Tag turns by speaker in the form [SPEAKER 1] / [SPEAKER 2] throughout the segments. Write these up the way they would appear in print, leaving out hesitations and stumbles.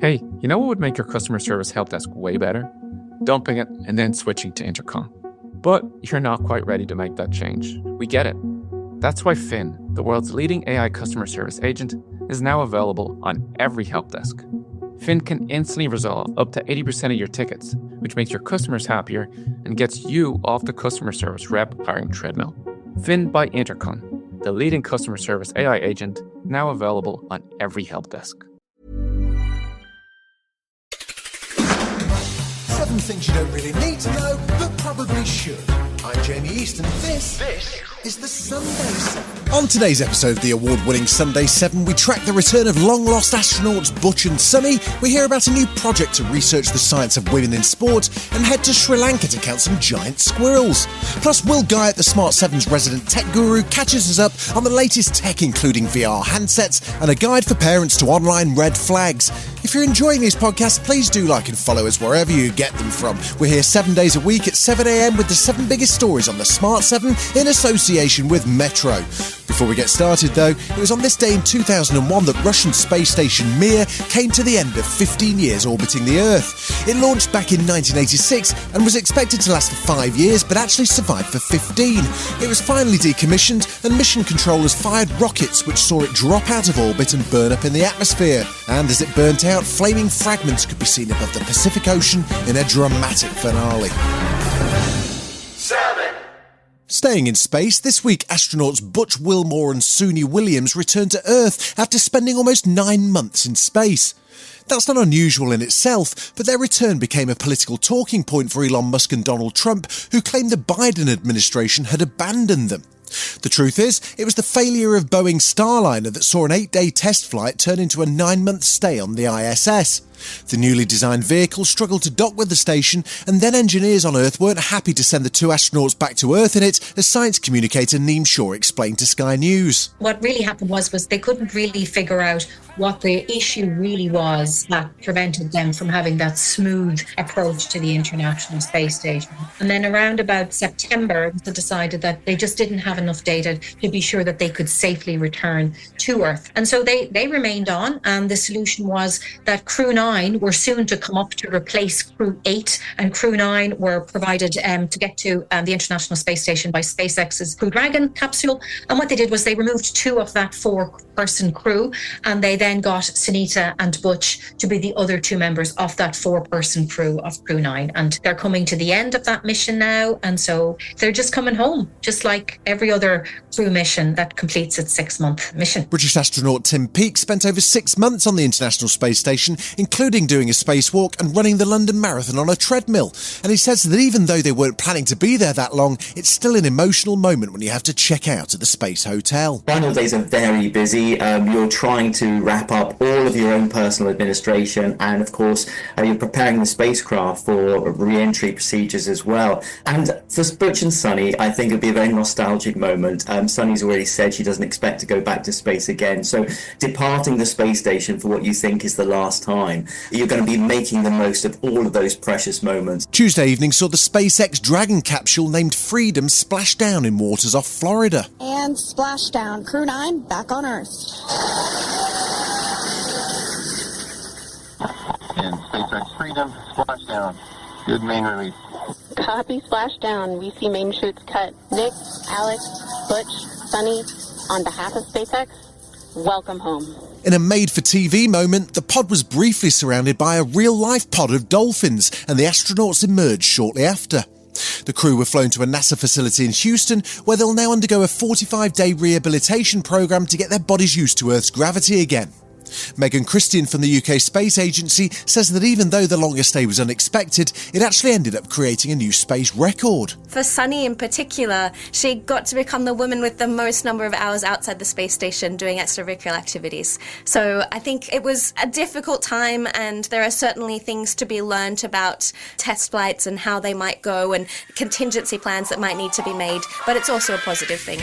[SPEAKER 1] Hey, you know what would make your customer service help desk way better? Dumping it and then switching to intercom. But you're not quite ready to make that change. We get it. That's why Finn, the world's leading AI customer service agent, is now available on every help desk. Finn can instantly resolve up to 80% of your tickets, which makes your customers happier and gets you off the customer service rep hiring treadmill. Finn by Intercom, the leading customer service AI agent, now available on every help desk.
[SPEAKER 2] 7 things you don't really need to know, but probably should. I'm Jamie East, and this is the Sunday 7. On today's episode of the award-winning Sunday 7, we track the return of long-lost astronauts Butch and Sunni, we hear about a new project to research the science of women in sport, and head to Sri Lanka to count some giant squirrels. Plus, Will Guyatt, the Smart 7's resident tech guru, catches us up on the latest tech, including VR handsets and a guide for parents to online red flags. If you're enjoying these podcasts, please do like and follow us wherever you get them from. We're here 7 days a week at 7 a.m. with the 7 biggest stories on the Smart 7 in association with Metro. Before we get started, though, it was on this day in 2001 that Russian space station Mir came to the end of 15 years orbiting the Earth. It launched back in 1986 and was expected to last for 5 years, but actually survived for 15. It was finally decommissioned, and mission controllers fired rockets which saw it drop out of orbit and burn up in the atmosphere. And as it burnt out, flaming fragments could be seen above the Pacific Ocean in a dramatic finale. 7. Staying in space, this week astronauts Butch Wilmore and Sunni Williams returned to Earth after spending almost 9 months in space. That's not unusual in itself, but their return became a political talking point for Elon Musk and Donald Trump, who claimed the Biden administration had abandoned them. The truth is, it was the failure of Boeing's Starliner that saw an 8-day test flight turn into a 9-month stay on the ISS. The newly designed vehicle struggled to dock with the station, and then engineers on Earth weren't happy to send the 2 astronauts back to Earth in it, as science communicator Niamh explained to Sky News.
[SPEAKER 3] What really happened was they couldn't really figure out what the issue really was that prevented them from having that smooth approach to the International Space Station. And then around about September, they decided that they just didn't have enough data to be sure that they could safely return to Earth. And so they remained on, and the solution was that Crew 9 were soon to come up to replace Crew 8, and Crew 9 were provided to get to the International Space Station by SpaceX's Crew Dragon capsule. And what they did was they removed 2 of that 4-person crew, and they then got Sunita and Butch to be the other 2 members of that 4-person crew of Crew 9. And they're coming to the end of that mission now, and so they're just coming home, just like every other crew mission that completes its 6-month mission.
[SPEAKER 2] British astronaut Tim Peake spent over 6 months on the International Space Station, including doing a spacewalk and running the London Marathon on a treadmill. And he says that even though they weren't planning to be there that long, it's still an emotional moment when you have to check out at the Space Hotel.
[SPEAKER 4] Final days are very busy. You're trying to wrap up all of your own personal administration, and of course you're preparing the spacecraft for re-entry procedures as well. And for Butch and Sunni, I think it'll be a very nostalgic moment. Sunni's already said she doesn't expect to go back to space again, so departing the space station for what you think is the last time, you're going to be making the most of all of those precious moments.
[SPEAKER 2] Tuesday evening saw the SpaceX Dragon capsule named Freedom splash down in waters off Florida.
[SPEAKER 5] And splash down. Crew 9 back on Earth.
[SPEAKER 6] And SpaceX Freedom, splash down. Good main release.
[SPEAKER 5] Copy, splash down. We see main chutes cut. Nick, Alex, Butch, Sunni, on behalf of SpaceX, welcome home.
[SPEAKER 2] In a made-for-TV moment, the pod was briefly surrounded by a real-life pod of dolphins, and the astronauts emerged shortly after. The crew were flown to a NASA facility in Houston, where they'll now undergo a 45-day rehabilitation program to get their bodies used to Earth's gravity again. Meganne from the UK Space Agency says that even though the longer stay was unexpected, it actually ended up creating a new space record.
[SPEAKER 7] For Sunni in particular, she got to become the woman with the most number of hours outside the space station doing extracurricular activities. So I think it was a difficult time, and there are certainly things to be learned about test flights and how they might go and contingency plans that might need to be made, but it's also a positive thing.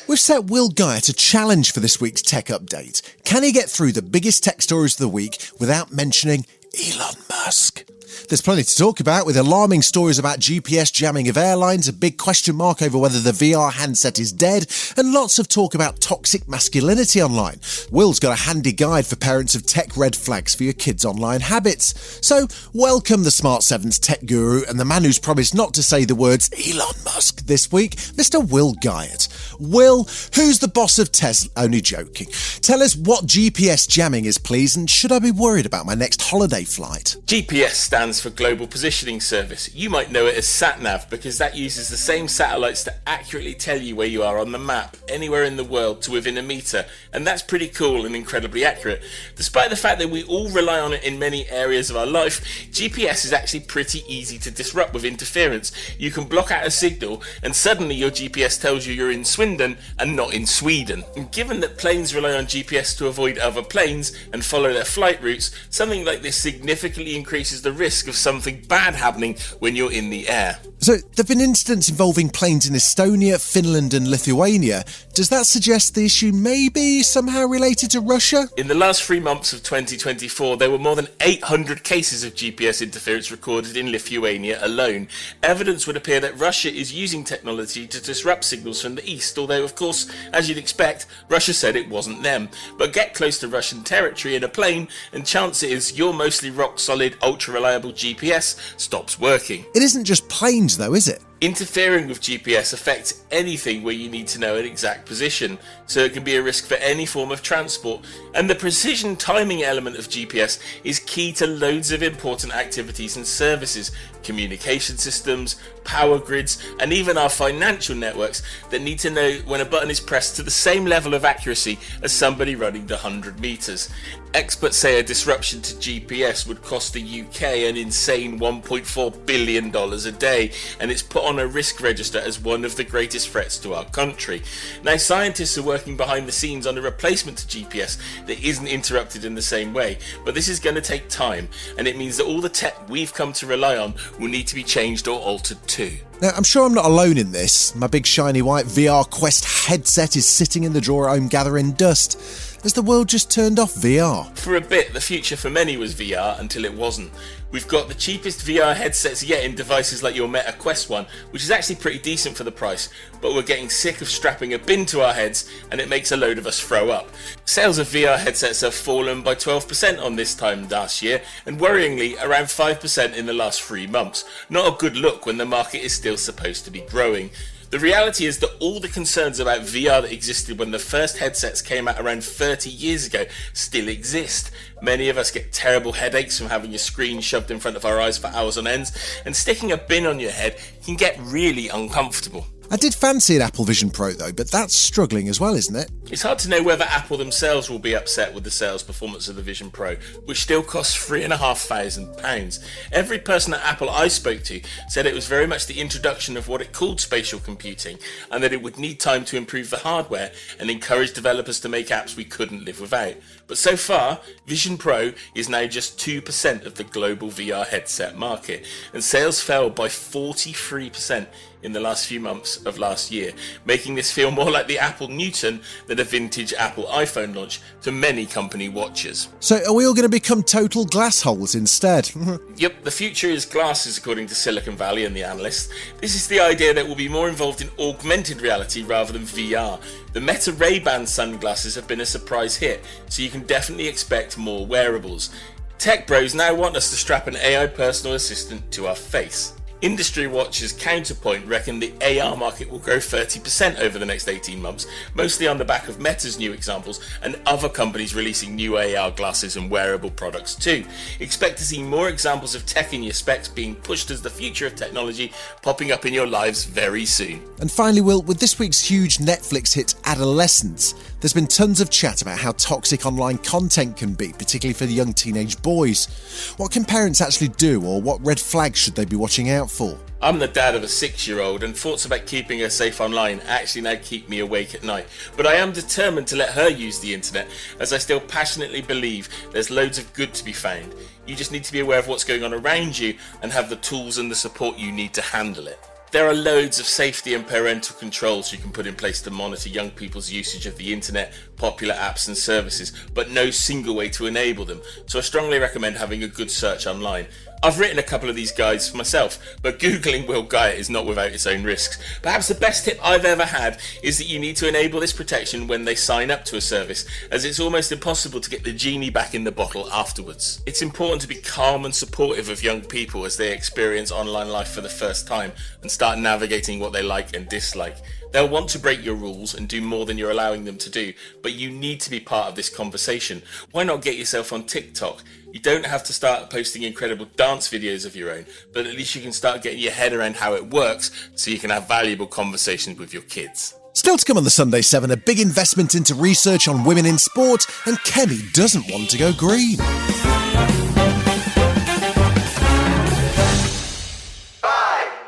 [SPEAKER 2] We've set Will Guyatt a challenge for this week's tech update. Can he get through the biggest tech stories of the week without mentioning Elon Musk? There's plenty to talk about, with alarming stories about GPS jamming of airlines, a big question mark over whether the VR handset is dead, and lots of talk about toxic masculinity online. Will's got a handy guide for parents of tech red flags for your kids' online habits. So, welcome the Smart 7's tech guru and the man who's promised not to say the words Elon Musk this week, Mr. Will Guyatt. Will, who's the boss of Tesla? Only joking. Tell us what GPS jamming is, please, and should I be worried about my next holiday flight?
[SPEAKER 8] GPS stands for Global Positioning Service. You might know it as SatNav because that uses the same satellites to accurately tell you where you are on the map, anywhere in the world to within a metre, and that's pretty cool and incredibly accurate. Despite the fact that we all rely on it in many areas of our life, GPS is actually pretty easy to disrupt with interference. You can block out a signal and suddenly your GPS tells you you're in Swindon and not in Sweden. And given that planes rely on GPS to avoid other planes and follow their flight routes, something like this significantly increases the risk of something bad happening when you're in the air.
[SPEAKER 2] So, there have been incidents involving planes in Estonia, Finland and Lithuania. Does that suggest the issue may be somehow related to Russia?
[SPEAKER 8] In the last 3 months of 2024, there were more than 800 cases of GPS interference recorded in Lithuania alone. Evidence would appear that Russia is using technology to disrupt signals from the east, although, of course, as you'd expect, Russia said it wasn't them. But get close to Russian territory in a plane, and chance is your mostly rock-solid, ultra-reliable GPS stops working.
[SPEAKER 2] It isn't just planes though, is it?
[SPEAKER 8] Interfering with GPS affects anything where you need to know an exact position, so it can be a risk for any form of transport. And the precision timing element of GPS is key to loads of important activities and services, communication systems, power grids, and even our financial networks that need to know when a button is pressed to the same level of accuracy as somebody running the 100 metres. Experts say a disruption to GPS would cost the UK an insane $1.4 billion a day, and it's put on a risk register as one of the greatest threats to our country. Now, scientists are working behind the scenes on a replacement to GPS that isn't interrupted in the same way, but this is going to take time, and it means that all the tech we've come to rely on will need to be changed or altered too.
[SPEAKER 2] Now, I'm sure I'm not alone in this. My big shiny white VR Quest headset is sitting in the drawer at home gathering dust. Has the world just turned off VR?
[SPEAKER 8] For a bit, the future for many was VR until it wasn't. We've got the cheapest VR headsets yet in devices like your Meta Quest 1, which is actually pretty decent for the price, but we're getting sick of strapping a bin to our heads and it makes a load of us throw up. Sales of VR headsets have fallen by 12% on this time last year, and worryingly around 5% in the last 3 months. Not a good look when the market is still supposed to be growing. The reality is that all the concerns about VR that existed when the first headsets came out around 30 years ago still exist. Many of us get terrible headaches from having your screen shoved in front of our eyes for hours on ends, and sticking a bin on your head can get really uncomfortable.
[SPEAKER 2] I did fancy an Apple Vision Pro though, but that's struggling as well, isn't it?
[SPEAKER 8] It's hard to know whether Apple themselves will be upset with the sales performance of the Vision Pro, which still costs £3,500. Every person at Apple I spoke to said it was very much the introduction of what it called spatial computing, and that it would need time to improve the hardware and encourage developers to make apps we couldn't live without. But so far, Vision Pro is now just 2% of the global VR headset market, and sales fell by 43% in the last few months of last year, making this feel more like the Apple Newton than a vintage Apple iPhone launch to many company watchers.
[SPEAKER 2] So are we all going to become total glass holes instead?
[SPEAKER 8] Yep, the future is glasses according to Silicon Valley and the analysts. This is the idea that we'll be more involved in augmented reality rather than VR. The Meta Ray-Ban sunglasses have been a surprise hit, so you can definitely expect more wearables. Tech bros now want us to strap an AI personal assistant to our face. Industry watchers Counterpoint reckon the AR market will grow 30% over the next 18 months, mostly on the back of Meta's new examples and other companies releasing new AR glasses and wearable products too. Expect to see more examples of tech in your specs being pushed as the future of technology popping up in your lives very soon.
[SPEAKER 2] And finally, Will, with this week's huge Netflix hit Adolescence, there's been tons of chat about how toxic online content can be, particularly for the young teenage boys. What can parents actually do, or what red flags should they be watching out for?
[SPEAKER 8] I'm the dad of a 6-year-old, and thoughts about keeping her safe online actually now keep me awake at night. But I am determined to let her use the internet, as I still passionately believe there's loads of good to be found. You just need to be aware of what's going on around you and have the tools and the support you need to handle it. There are loads of safety and parental controls you can put in place to monitor young people's usage of the internet, popular apps and services, but no single way to enable them, so I strongly recommend having a good search online. I've written a couple of these guides for myself, but Googling Will Guyatt is not without its own risks. Perhaps the best tip I've ever had is that you need to enable this protection when they sign up to a service, as it's almost impossible to get the genie back in the bottle afterwards. It's important to be calm and supportive of young people as they experience online life for the first time and start navigating what they like and dislike. They'll want to break your rules and do more than you're allowing them to do, but you need to be part of this conversation. Why not get yourself on TikTok? You don't have to start posting incredible dance videos of your own, but at least you can start getting your head around how it works so you can have valuable conversations with your kids.
[SPEAKER 2] Still to come on the Sunday 7, a big investment into research on women in sport, and Kemi doesn't want to go green.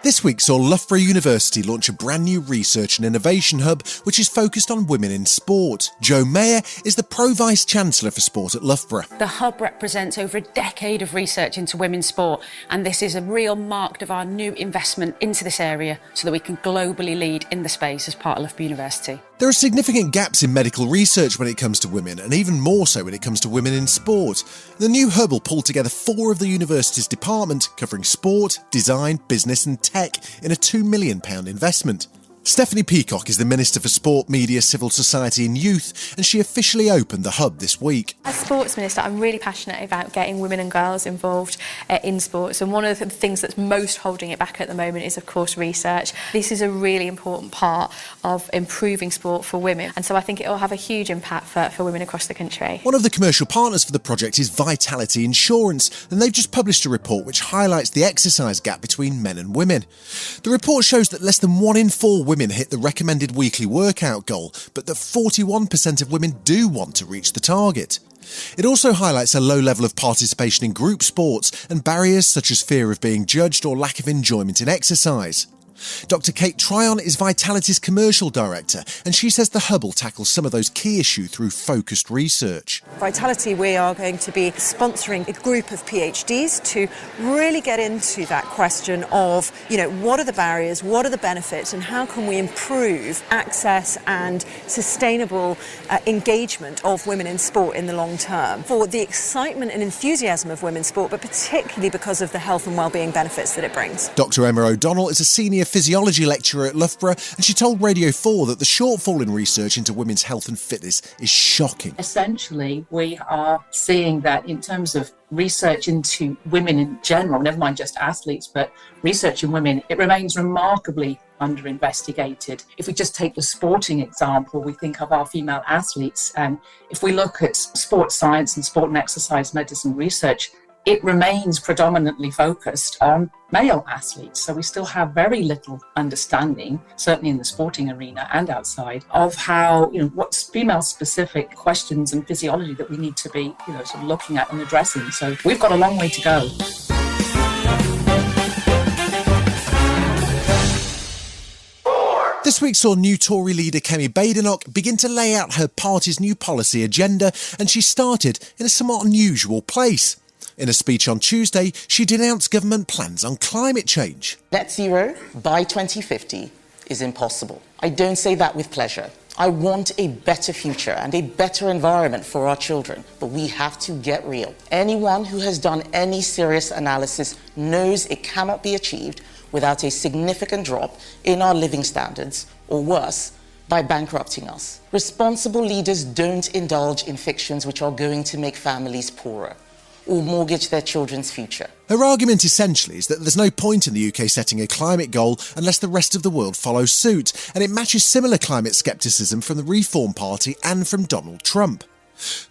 [SPEAKER 2] This week saw Loughborough University launch a brand new research and innovation hub which is focused on women in sport. Maher is the Pro-Vice Chancellor for Sport at Loughborough.
[SPEAKER 9] The hub represents over a decade of research into women's sport, and this is a real mark of our new investment into this area so that we can globally lead in the space as part of Loughborough University.
[SPEAKER 2] There are significant gaps in medical research when it comes to women, and even more so when it comes to women in sport. The new hub will pull together 4 of the university's departments, covering sport, design, business and tech, in a £2 million investment. Stephanie Peacock is the Minister for Sport, Media, Civil Society and Youth, and she officially opened the hub this week.
[SPEAKER 10] As Sports Minister, I'm really passionate about getting women and girls involved in sports, and one of the things that's most holding it back at the moment is, of course, research. This is a really important part of improving sport for women, and so I think it will have a huge impact for women across the country.
[SPEAKER 2] One of the commercial partners for the project is Vitality Insurance, and they've just published a report which highlights the exercise gap between men and women. The report shows that less than 1 in 4 women hit the recommended weekly workout goal, but that 41% of women do want to reach the target. It also highlights a low level of participation in group sports and barriers such as fear of being judged or lack of enjoyment in exercise. Dr. Kate Tryon is Vitality's commercial director, and she says the hub will tackle some of those key issues through focused research.
[SPEAKER 11] Vitality, we are going to be sponsoring a group of PhDs to really get into that question of, what are the barriers, what are the benefits, and how can we improve access and sustainable engagement of women in sport in the long term, for the excitement and enthusiasm of women's sport, but particularly because of the health and wellbeing benefits that it brings.
[SPEAKER 2] Dr. Emma O'Donnell is a senior physiology lecturer at Loughborough, and she told Radio 4 that the shortfall in research into women's health and fitness is shocking.
[SPEAKER 12] Essentially, we are seeing that in terms of research into women in general, never mind just athletes, but research in women, it remains remarkably under-investigated. If we just take the sporting example, we think of our female athletes, and if we look at sports science and sport and exercise medicine research, it remains predominantly focused on male athletes. So we still have very little understanding, certainly in the sporting arena and outside, of how, what's female-specific questions and physiology that we need to be, sort of looking at and addressing. So we've got a long way to go.
[SPEAKER 2] This week saw new Tory leader Kemi Badenoch begin to lay out her party's new policy agenda, and she started in a somewhat unusual place. In a speech on Tuesday, she denounced government plans on climate change.
[SPEAKER 13] Net zero by 2050 is impossible. I don't say that with pleasure. I want a better future and a better environment for our children, but we have to get real. Anyone who has done any serious analysis knows it cannot be achieved without a significant drop in our living standards, or worse, by bankrupting us. Responsible leaders don't indulge in fictions which are going to make families poorer or mortgage their children's future.
[SPEAKER 2] Her argument essentially is that there's no point in the UK setting a climate goal unless the rest of the world follows suit, and it matches similar climate scepticism from the Reform Party and from Donald Trump.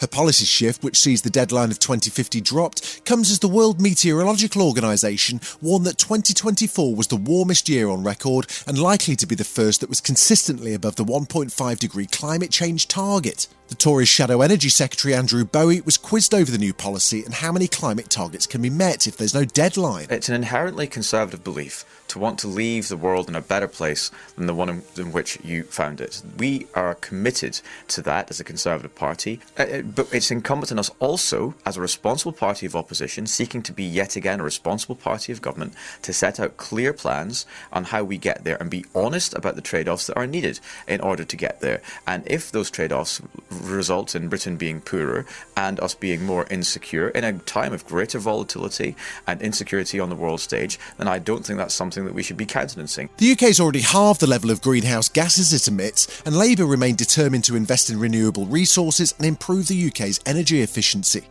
[SPEAKER 2] Her policy shift, which sees the deadline of 2050 dropped, comes as the World Meteorological Organization warned that 2024 was the warmest year on record and likely to be the first that was consistently above the 1.5 degree climate change target. The Tory Shadow Energy Secretary Andrew Bowie was quizzed over the new policy and how many climate targets can be met if there's no deadline.
[SPEAKER 14] It's an inherently conservative belief to want to leave the world in a better place than the one in which you found it. We are committed to that as a Conservative Party, but it's incumbent on us also, as a responsible party of opposition, seeking to be yet again a responsible party of government, to set out clear plans on how we get there and be honest about the trade-offs that are needed in order to get there. And if those trade-offs result in Britain being poorer and us being more insecure in a time of greater volatility and insecurity on the world stage, then I don't think that's something that we should be countenancing.
[SPEAKER 2] The UK's already halved the level of greenhouse gases it emits, and Labour remain determined to invest in renewable resources and improve the UK's energy efficiency.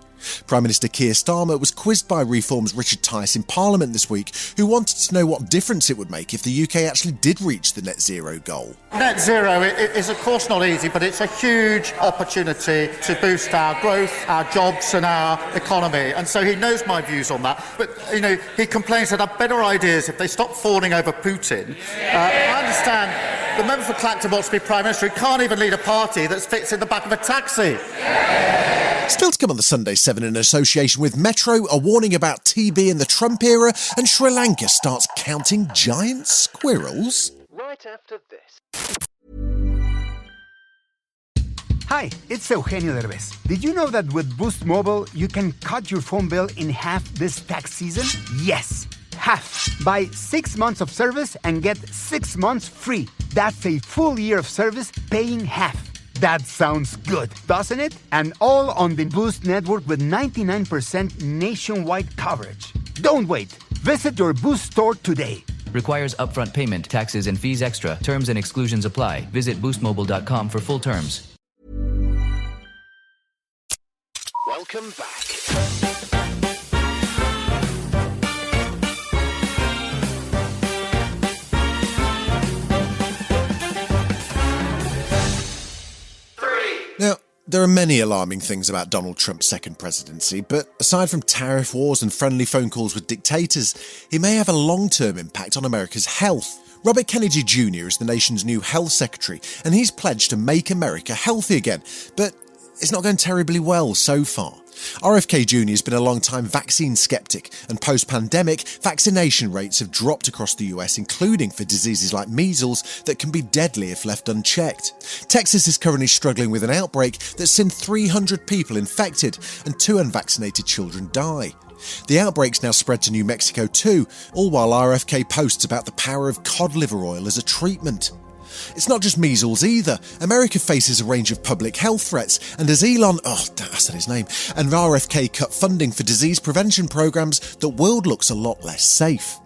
[SPEAKER 2] Prime Minister Keir Starmer was quizzed by Reform's Richard Tice in Parliament this week, who wanted to know what difference it would make if the UK actually did reach the net zero goal.
[SPEAKER 15] Net zero is of course not easy, but it's a huge opportunity to boost our growth, our jobs and our economy. And so he knows my views on that. But, he complains that I've better ideas if they stop fawning over Putin. I understand the member for Clacton wants to be Prime Minister. He can't even lead a party that fits in the back of a taxi.
[SPEAKER 2] Still to come on the Sunday 7 in association with Metro, a warning about TB in the Trump era, and Sri Lanka starts counting giant squirrels.
[SPEAKER 16] Right after this.
[SPEAKER 17] Hi, it's Eugenio Derbez. Did you know that with Boost Mobile, you can cut your phone bill in half this tax season? Yes, half. Buy 6 months of service and get 6 months free. That's a full year of service paying half. That sounds good, doesn't it? And all on the Boost network with 99% nationwide coverage. Don't wait. Visit your Boost store today.
[SPEAKER 18] Requires upfront payment, taxes, and fees extra. Terms and exclusions apply. Visit boostmobile.com for full terms.
[SPEAKER 16] Welcome back.
[SPEAKER 2] Now, there are many alarming things about Donald Trump's second presidency, but aside from tariff wars and friendly phone calls with dictators, he may have a long-term impact on America's health. Robert Kennedy Jr. is the nation's new health secretary, and he's pledged to make America healthy again, but it's not going terribly well so far. RFK Jr. has been a long-time vaccine skeptic, and post-pandemic, vaccination rates have dropped across the US, including for diseases like measles that can be deadly if left unchecked. Texas is currently struggling with an outbreak that's seen 300 people infected and 2 unvaccinated children die. The outbreak's now spread to New Mexico too, all while RFK posts about the power of cod liver oil as a treatment. It's not just measles either. America faces a range of public health threats, and as Elon, I said his name, and RFK cut funding for disease prevention programs, the world looks a lot less safe.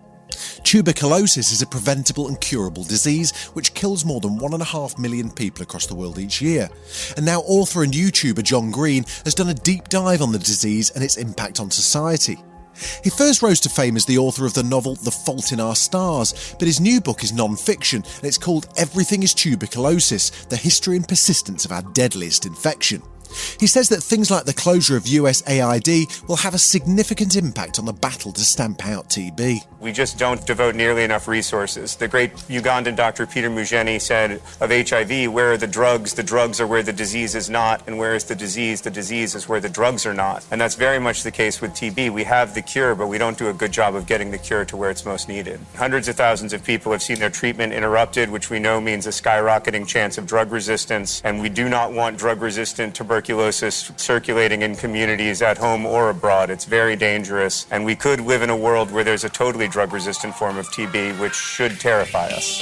[SPEAKER 2] Tuberculosis is a preventable and curable disease which kills more than 1.5 million people across the world each year. And now author and YouTuber John Green has done a deep dive on the disease and its impact on society. He first rose to fame as the author of the novel The Fault in Our Stars, but his new book is non-fiction and it's called Everything is Tuberculosis, the history and persistence of our deadliest infection. He says that things like the closure of USAID will have a significant impact on the battle to stamp out TB.
[SPEAKER 19] We just don't devote nearly enough resources. The great Ugandan Dr. Peter Mugeni said of HIV, where are the drugs? The drugs are where the disease is not, and where is the disease? The disease is where the drugs are not. And that's very much the case with TB. We have the cure, but we don't do a good job of getting the cure to where it's most needed. Hundreds of thousands of people have seen their treatment interrupted, which we know means a skyrocketing chance of drug resistance, and we do not want drug-resistant tuberculosis circulating in communities at home or abroad. It's very dangerous, and we could live in a world where there's a totally drug-resistant form of TB, which should terrify us.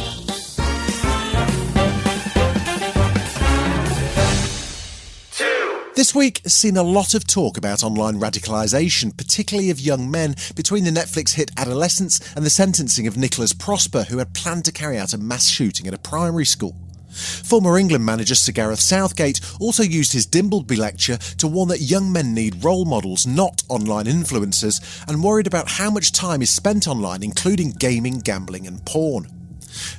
[SPEAKER 2] This week has seen a lot of talk about online radicalisation, particularly of young men, between the Netflix hit Adolescence and the sentencing of Nicholas Prosper, who had planned to carry out a mass shooting at a primary school. Former England manager Sir Gareth Southgate also used his Dimbleby lecture to warn that young men need role models, not online influencers, and worried about how much time is spent online, including gaming, gambling and porn.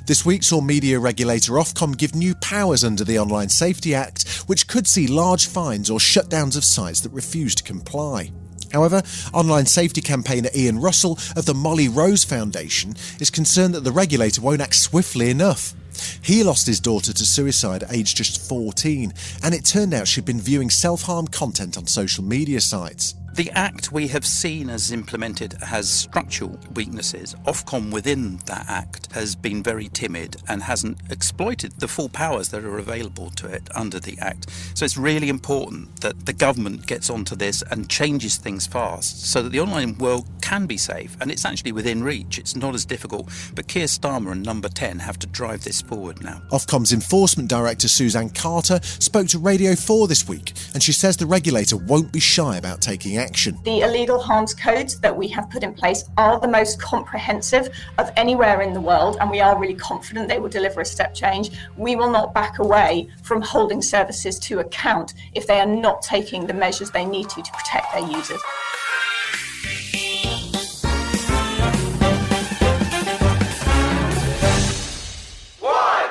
[SPEAKER 2] This week saw media regulator Ofcom give new powers under the Online Safety Act, which could see large fines or shutdowns of sites that refuse to comply. However, online safety campaigner Ian Russell of the Molly Rose Foundation is concerned that the regulator won't act swiftly enough. He lost his daughter to suicide at age just 14, and it turned out she'd been viewing self-harm content on social media sites.
[SPEAKER 20] The Act we have seen as implemented has structural weaknesses. Ofcom within that Act has been very timid and hasn't exploited the full powers that are available to it under the Act. So it's really important that the government gets onto this and changes things fast so that the online world can be safe, and it's actually within reach. It's not as difficult, but Keir Starmer and Number 10 have to drive this forward now.
[SPEAKER 2] Ofcom's Enforcement Director Suzanne Carter spoke to Radio 4 this week, and she says the regulator won't be shy about taking action.
[SPEAKER 21] The illegal harms codes that we have put in place are the most comprehensive of anywhere in the world, and we are really confident they will deliver a step change. We will not back away from holding services to account if they are not taking the measures they need to protect their users.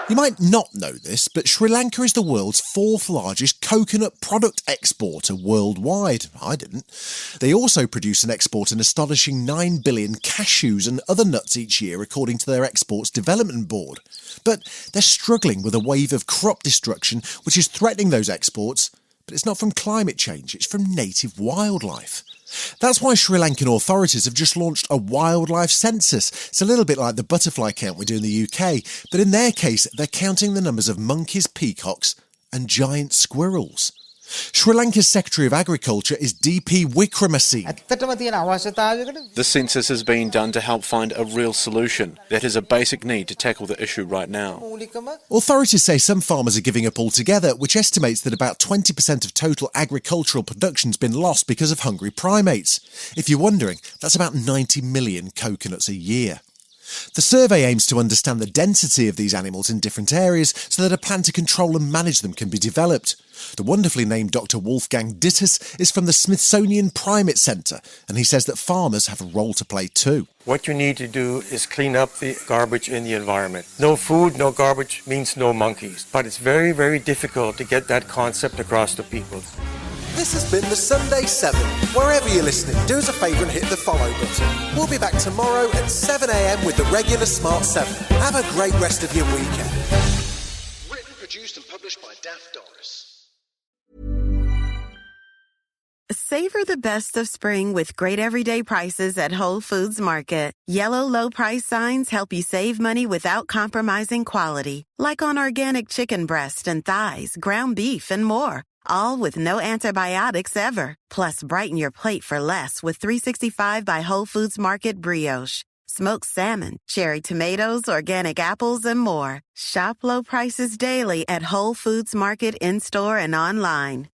[SPEAKER 2] You might not know this, but Sri Lanka is the world's 4th largest coconut product exporter worldwide. I didn't. They also produce and export an astonishing 9 billion cashews and other nuts each year, according to their Exports Development Board. But they're struggling with a wave of crop destruction, which is threatening those exports. But it's not from climate change, it's from native wildlife. That's why Sri Lankan authorities have just launched a wildlife census. It's a little bit like the butterfly count we do in the UK, but in their case, they're counting the numbers of monkeys, peacocks and giant squirrels. Sri Lanka's Secretary of Agriculture is DP Wickramasinghe.
[SPEAKER 22] The census is being done to help find a real solution. That is a basic need to tackle the issue right now.
[SPEAKER 2] Authorities say some farmers are giving up altogether, which estimates that about 20% of total agricultural production's been lost because of hungry primates. If you're wondering, that's about 90 million coconuts a year. The survey aims to understand the density of these animals in different areas so that a plan to control and manage them can be developed. The wonderfully named Dr. Wolfgang Dittus is from the Smithsonian Primate Centre, and he says that farmers have a role to play too.
[SPEAKER 23] What you need to do is clean up the garbage in the environment. No food, no garbage means no monkeys. But it's very, very difficult to get that concept across to people.
[SPEAKER 2] This has been the Sunday 7. Wherever you're listening, do us a favour and hit the follow button. We'll be back tomorrow at 7 a.m. with the regular Smart 7. Have a great rest of your weekend.
[SPEAKER 16] Written, produced and published by Daft Doris.
[SPEAKER 24] Savor the best of spring with great everyday prices at Whole Foods Market. Yellow low price signs help you save money without compromising quality. Like on organic chicken breast and thighs, ground beef and more. All with no antibiotics ever. Plus, brighten your plate for less with 365 by Whole Foods Market Brioche. Smoked salmon, cherry tomatoes, organic apples, and more. Shop low prices daily at Whole Foods Market in-store and online.